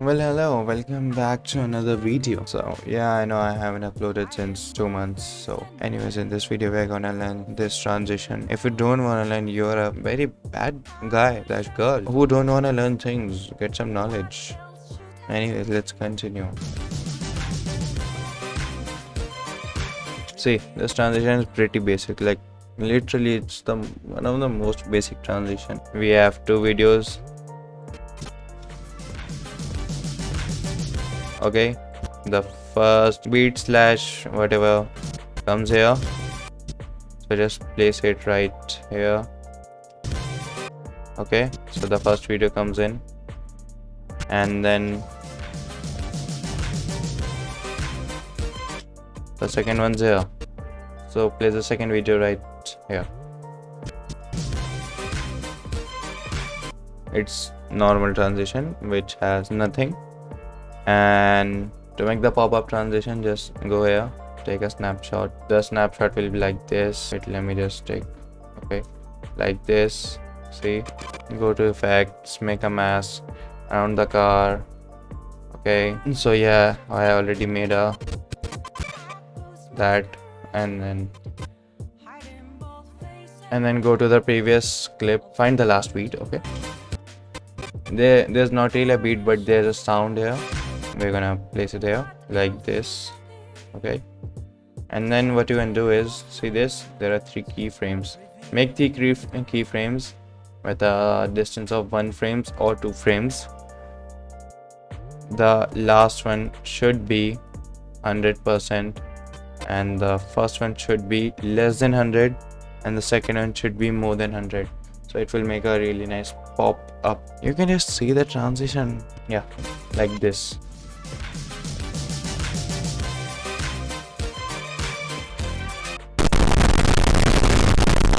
Well, hello, welcome back to another video. So yeah, I know I haven't uploaded since 2 months. So anyways, in this video we're gonna learn this transition. If you don't wanna learn, you're a very bad guy / girl who don't wanna learn things, get some knowledge. Anyways, let's continue. See, this transition is pretty basic. Like literally, it's the one of the most basic transition. We have two videos. Okay, the first beat / whatever comes here, so just place it right here. Okay, so the first video comes in, and then the second one's here, so place the second video right here. It's normal transition which has nothing. And to make the pop-up transition, just go here, take a snapshot. The snapshot will be like this. Wait, let me just take, okay, like this. See, go to effects, make a mask around the car. Okay, so yeah, I already made that, and then go to the previous clip, find the last beat. Okay, there's not really a beat, but there's a sound here. We're gonna place it here like this. Okay, and then what you can do is, see this, there are 3 keyframes. Make the keyframes with a distance of 1 frame or 2 frames. The last one should be 100%, and the first one should be less than 100, and the second one should be more than 100. So it will make a really nice pop up. You can just see the transition, yeah, like this.